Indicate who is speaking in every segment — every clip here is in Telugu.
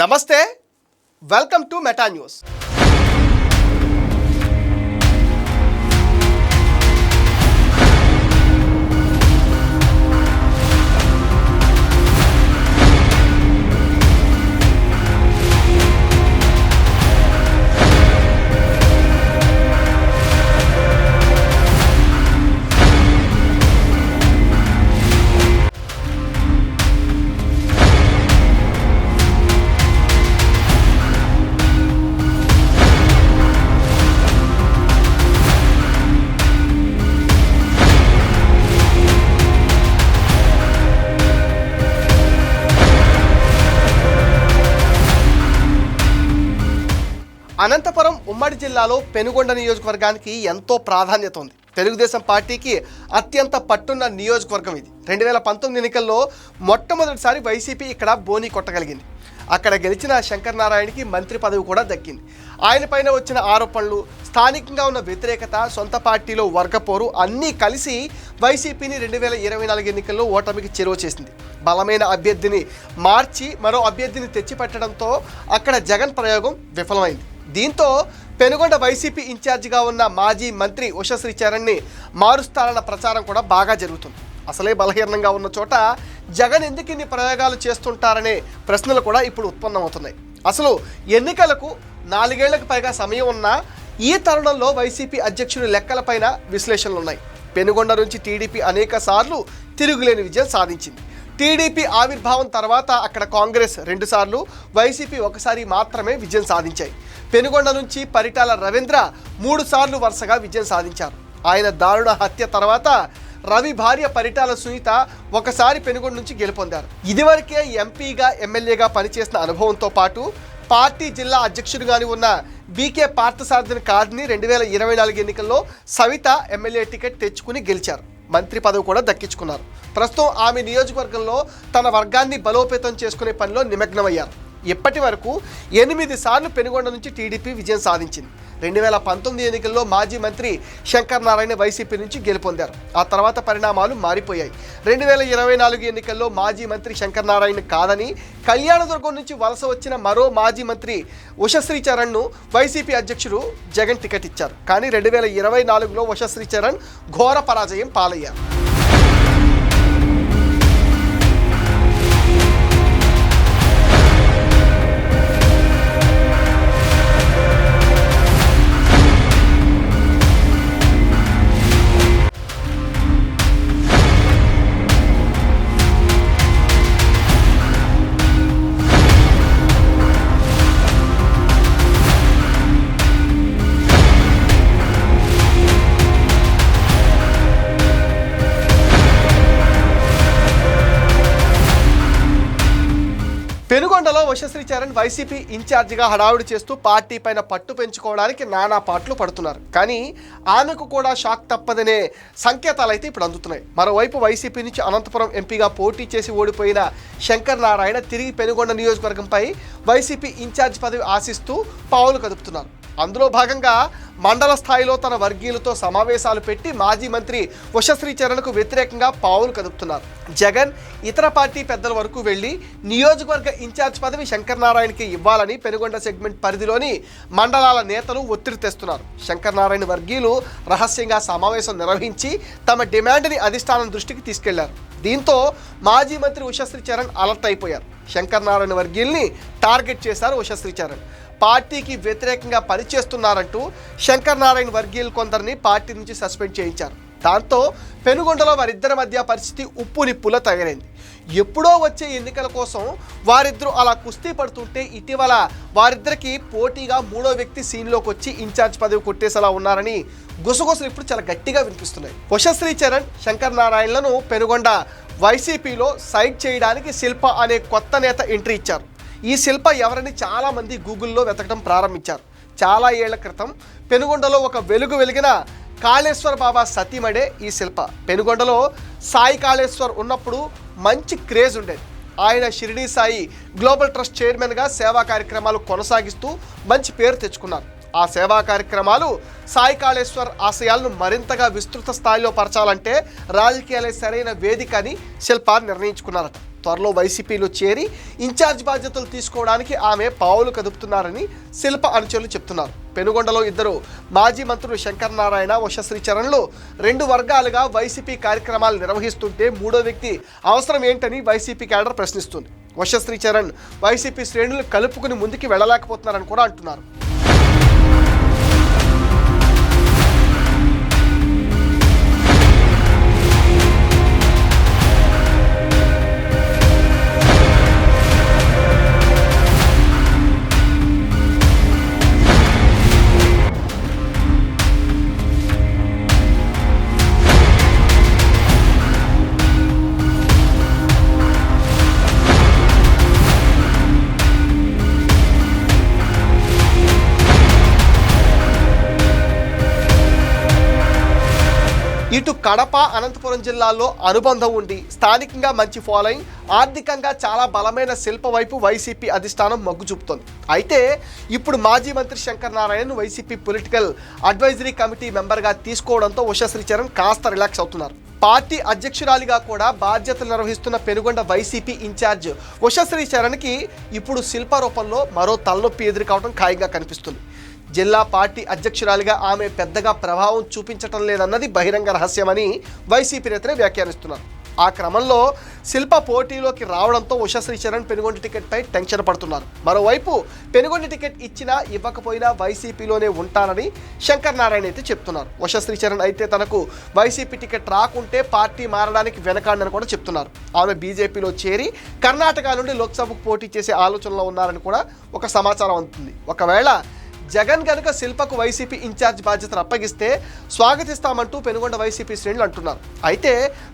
Speaker 1: నమస్తే, welcome to Meta news. Anantapur ఉమ్మడి జిల్లాలో పెనుగొండ నియోజకవర్గానికి ఎంతో ప్రాధాన్యత ఉంది. తెలుగుదేశం పార్టీకి అత్యంత పట్టున్న నియోజకవర్గం ఇది. 2019 ఎన్నికల్లో మొట్టమొదటిసారి వైసీపీ ఇక్కడ బోని కొట్టగలిగింది. అక్కడ గెలిచిన శంకర్ నారాయణకి మంత్రి పదవి కూడా దక్కింది. ఆయన పైన వచ్చిన ఆరోపణలు, స్థానికంగా ఉన్న వ్యతిరేకత, సొంత పార్టీలో వర్గపోరు అన్నీ కలిసి వైసీపీని 2024 ఎన్నికల్లో ఓటమికి చేరువ చేసింది. బలమైన అభ్యర్థిని మార్చి మరో అభ్యర్థిని తెచ్చిపెట్టడంతో అక్కడ జగన్ ప్రయోగం విఫలమైంది. దీంతో పెనుగొండ వైసీపీ ఇన్ఛార్జిగా ఉన్న మాజీ మంత్రి ఉషశ్రీ చరణ్ని మారుస్తారన్న ప్రచారం కూడా బాగా జరుగుతుంది. అసలే బలహీనంగా ఉన్న చోట జగన్ ఎందుకు ఇన్ని ప్రయోగాలు చేస్తుంటారనే ప్రశ్నలు కూడా ఇప్పుడు ఉత్పన్నమవుతున్నాయి. అసలు ఎన్నికలకు 4 ఏళ్లకు పైగా సమయం ఉన్నా ఈ తరుణంలో వైసీపీ అధ్యక్షుడి లెక్కలపైన విశ్లేషణలు ఉన్నాయి. పెనుగొండ నుంచి టీడీపీ అనేక సార్లు తిరుగులేని విజయం సాధించింది. టీడీపీ ఆవిర్భావం తర్వాత అక్కడ కాంగ్రెస్ 2 సార్లు, వైసీపీ 1 సారి మాత్రమే విజయం సాధించాయి. పెనుగొండ నుంచి పరిటాల రవీంద్ర 3 సార్లు వరుసగా విజయం సాధించారు. ఆయన దారుణ హత్య తర్వాత రవి భార్య పరిటాల సునీత 1 సారి పెనుగొండ నుంచి గెలుపొందారు. ఇదివరకే ఎంపీగా ఎమ్మెల్యేగా పనిచేసిన అనుభవంతో పాటు పార్టీ జిల్లా అధ్యక్షుడిగాని ఉన్న బీకే పార్థసారథిని కాదని 2024 ఎన్నికల్లో సవిత ఎమ్మెల్యే టికెట్ తెచ్చుకుని గెలిచారు. మంత్రి పదవి కూడా దక్కించుకున్నారు. ప్రస్తుతం ఆమె నియోజకవర్గంలో తన వర్గాన్ని బలోపేతం చేసుకునే పనిలో నిమగ్నమయ్యారు. ఇప్పటి వరకు 8 సార్లు పెనుగొండ నుంచి టీడీపీ విజయం సాధించింది. 2019 ఎన్నికల్లో మాజీ మంత్రి శంకర్ నారాయణ వైసీపీ నుంచి గెలుపొందారు. ఆ తర్వాత పరిణామాలు మారిపోయాయి. 2024 ఎన్నికల్లో మాజీ మంత్రి శంకర్ నారాయణ కాదని కళ్యాణదుర్గం నుంచి వలస వచ్చిన మరో మాజీ మంత్రి ఉషశ్రీ చరణ్ను వైసీపీ అధ్యక్షుడు జగన్ టికెట్ ఇచ్చారు. కానీ 2024లో ఉషశ్రీ చరణ్ ఘోర పరాజయం పాలయ్యారు. పెనుగొండలో ఉషశ్రీ చరణ్ వైసీపీ ఇన్ఛార్జిగా హడావుడి చేస్తూ పార్టీ పైన పట్టు పెంచుకోవడానికి నానా పాటలు పడుతున్నారు. కానీ ఆమెకు కూడా షాక్ తప్పదనే సంకేతాలు అయితే ఇప్పుడు అందుతున్నాయి. మరోవైపు వైసీపీ నుంచి అనంతపురం ఎంపీగా పోటీ చేసి ఓడిపోయిన శంకర్ నారాయణ తిరిగి పెనుగొండ నియోజకవర్గంపై వైసీపీ ఇన్ఛార్జ్ పదవి ఆశిస్తూ పావులు కదుపుతున్నారు. అందులో భాగంగా మండల స్థాయిలో తన వర్గీయులతో సమావేశాలు పెట్టి మాజీ మంత్రి ఉషశ్రీ చరణ్కు వ్యతిరేకంగా పావులు కదుపుతున్నారు. జగన్ ఇతర పార్టీ పెద్దల వరకు వెళ్లి నియోజకవర్గ ఇన్ఛార్జ్ పదవి శంకర్ నారాయణకి ఇవ్వాలని పెనుగొండ సెగ్మెంట్ పరిధిలోని మండలాల నేతలు ఒత్తిడి తెస్తున్నారు. శంకర్ నారాయణ వర్గీయులు రహస్యంగా సమావేశం నిర్వహించి తమ డిమాండ్ని అధిష్టానం దృష్టికి తీసుకెళ్లారు. దీంతో మాజీ మంత్రి ఉషశ్రీ చరణ్ అలర్ట్ అయిపోయారు. శంకర్ నారాయణ వర్గీయుల్ని టార్గెట్ చేశారు ఉషశ్రీ చరణ్. పార్టీకి వ్యతిరేకంగా పనిచేస్తున్నారంటూ శంకర్ నారాయణ వర్గీయులు కొందరిని పార్టీ నుంచి సస్పెండ్ చేయించారు. దాంతో పెనుగొండలో వారిద్దరి మధ్య పరిస్థితి ఉప్పు నిప్పులా తయారైంది. ఎప్పుడో వచ్చే ఎన్నికల కోసం వారిద్దరూ అలా కుస్తీ పడుతుంటే ఇటీవల వారిద్దరికి పోటీగా 3వ వ్యక్తి సీన్లోకి వచ్చి ఇన్ఛార్జ్ పదవి కొట్టేసేలా ఉన్నారని గుసగుసలు ఇప్పుడు చాలా గట్టిగా వినిపిస్తున్నాయి. ఉషశ్రీ చరణ్ శంకర్ నారాయణలను పెనుగొండ వైసీపీలో సైడ్ చేయడానికి శిల్ప అనే కొత్త నేత ఎంట్రీ ఇచ్చారు. ఈ శిల్ప ఎవరని చాలామంది గూగుల్లో వెతకడం ప్రారంభించారు. చాలా ఏళ్ల క్రితం పెనుగొండలో ఒక వెలిగిన కాళేశ్వర్ బాబా సతీమడే ఈ శిల్ప. పెనుగొండలో సాయి కాళేశ్వర్ ఉన్నప్పుడు మంచి క్రేజ్ ఉండేది. ఆయన షిరిడీ సాయి గ్లోబల్ ట్రస్ట్ చైర్మన్గా సేవా కార్యక్రమాలు కొనసాగిస్తూ మంచి పేరు తెచ్చుకున్నారు. ఆ సేవా కార్యక్రమాలు సాయి కాళేశ్వర్ ఆశయాలను మరింతగా విస్తృత స్థాయిలో పరచాలంటే రాజకీయాలే సరైన వేదిక అని శిల్ప నిర్ణయించుకున్నారట. త్వరలో వైసీపీలో చేరి ఇన్ఛార్జ్ బాధ్యతలు తీసుకోవడానికి ఆమె పావులు కదుపుతున్నారని శిల్ప అనుచరులు చెప్తున్నారు. పెనుగొండలో ఇద్దరు మాజీ మంత్రులు శంకర్ నారాయణ, ఉషశ్రీ చరణ్లు 2 వర్గాలుగా వైసీపీ కార్యక్రమాలు నిర్వహిస్తుంటే మూడో వ్యక్తి అవసరం ఏంటని వైసీపీ క్యాడర్ ప్రశ్నిస్తుంది. ఉషశ్రీ చరణ్ వైసీపీ శ్రేణులు కలుపుకుని ముందుకు వెళ్ళలేకపోతున్నారని కూడా అంటున్నారు. ఇటు కడప, అనంతపురం జిల్లాల్లో అనుబంధం ఉండి స్థానికంగా మంచి ఫాలోయింగ్, ఆర్థికంగా చాలా బలమైన శిల్ప వైపు వైసీపీ అధిష్టానం మొగ్గు చూపుతోంది. అయితే ఇప్పుడు మాజీ మంత్రి శంకర్ నారాయణను వైసీపీ పొలిటికల్ అడ్వైజరీ కమిటీ మెంబర్గా తీసుకోవడంతో ఉషశ్రీ చరణ్ కాస్త రిలాక్స్ అవుతున్నారు. పార్టీ అధ్యక్షురాలిగా కూడా బాధ్యతలు నిర్వహిస్తున్న పెనుగొండ వైసీపీ ఇన్ఛార్జ్ ఉషశ్రీ చరణ్కి ఇప్పుడు శిల్ప రూపంలో మరో తలనొప్పి ఎదురుకావడం ఖాయంగా కనిపిస్తుంది. జిల్లా పార్టీ అధ్యక్షురాలిగా ఆమె పెద్దగా ప్రభావం చూపించటం లేదన్నది బహిరంగ రహస్యమని వైసీపీ నేతలే వ్యాఖ్యానిస్తున్నారు. ఆ క్రమంలో శిల్ప పోటీలోకి రావడంతో ఉషశ్రీ చరణ్ పెనుగొండ టికెట్పై టెన్షన్ పడుతున్నారు. మరోవైపు పెనుగొండ టికెట్ ఇచ్చినా ఇవ్వకపోయినా వైసీపీలోనే ఉంటానని శంకర్ నారాయణ అయితే చెప్తున్నారు. ఉషశ్రీ చరణ్ అయితే తనకు వైసీపీ టికెట్ రాకుంటే పార్టీ మారడానికి వెనకాడని కూడా చెప్తున్నారు. ఆమె బీజేపీలో చేరి కర్ణాటక నుండి లోక్సభకు పోటీ చేసే ఆలోచనలో ఉన్నారని కూడా ఒక సమాచారం అందుతుంది. ఒకవేళ జగన్ కనుక శిల్పకు వైసీపీ ఇన్ఛార్జ్ బాధ్యతలు అప్పగిస్తే స్వాగతిస్తామంటూ పెనుగొండ వైసీపీ శ్రేణులు అంటున్నారు. అయితే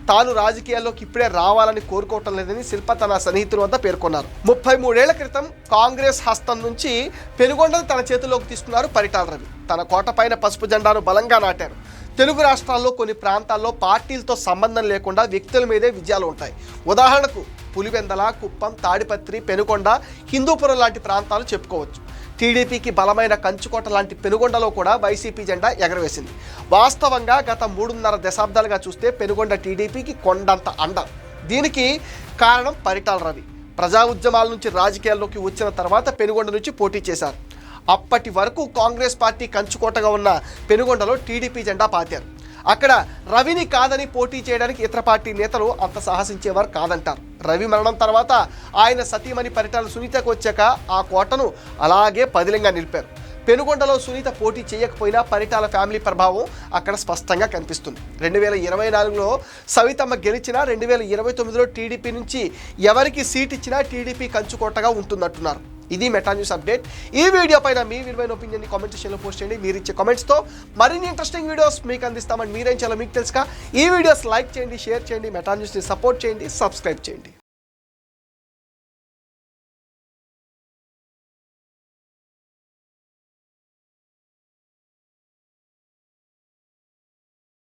Speaker 1: తాను రాజకీయాల్లోకి ఇప్పుడే రావాలని కోరుకోవటం లేదని శిల్ప తన సన్నిహితుల వద్ద పేర్కొన్నారు. 33 ఏళ్ల క్రితం కాంగ్రెస్ హస్తం నుంచి పెనుగొండను తన చేతిలోకి తీసుకున్నారు పరిటాల రవి. తన కోటపైన పసుపు జెండాను బలంగా నాటారు. తెలుగు రాష్ట్రాల్లో కొన్ని ప్రాంతాల్లో పార్టీలతో సంబంధం లేకుండా వ్యక్తుల మీదే విజయాలు ఉంటాయి. ఉదాహరణకు పులివెందల, కుప్పం, తాడిపత్రి, పెనుగొండ, హిందూపురం లాంటి ప్రాంతాలు చెప్పుకోవచ్చు. టీడీపీకి బలమైన కంచుకోట లాంటి పెనుగొండలో కూడా వైసీపీ జెండా ఎగరవేసింది. వాస్తవంగా గత 3.5 దశాబ్దాలుగా చూస్తే పెనుగొండ టీడీపీకి కొండంత అండ. దీనికి కారణం పరిటాల రవి. ప్రజా ఉద్యమాల నుంచి రాజకీయాల్లోకి వచ్చిన తర్వాత పెనుగొండ నుంచి పోటీ చేశారు. అప్పటి వరకు కాంగ్రెస్ పార్టీ కంచుకోటగా ఉన్న పెనుగొండలో టీడీపీ జెండా పాతారు. అక్కడ రవిని కాదని పోటీ చేయడానికి ఇతర పార్టీ నేతలు అంత సాహసించేవారు కాదంటారు. రవి మరణం తర్వాత ఆయన సతీమణి పరిటాల సునీతకు వచ్చాక ఆ కోటను అలాగే పదిలంగా నిలిపారు. పెనుగొండలో సునీత పోటీ చేయకపోయినా పరిటాల ఫ్యామిలీ ప్రభావం అక్కడ స్పష్టంగా కనిపిస్తుంది. 2024లో సవితమ్మ గెలిచినా 2029లో టీడీపీ నుంచి ఎవరికి సీట్ ఇచ్చినా టీడీపీ కంచుకోటగా ఉంటుందంటున్నారు. ఇది మెటా న్యూస్ అప్డేట్. ఈ వీడియో పైన మీ విలువైన ఒపీనియన్ని కామెంట్ సెక్షన్లో పోస్ట్ చేయండి. మీరు ఇచ్చే కామెంట్స్తో మరిన్ని ఇంట్రెస్టింగ్ వీడియోస్ మీకు అందిస్తామని మీరేం చేయాలో మీకు తెలుసుగా. ఈ వీడియోస్ లైక్ చేయండి, షేర్ చేయండి, మెటా న్యూస్ని సపోర్ట్ చేయండి, సబ్స్క్రైబ్ చేయండి.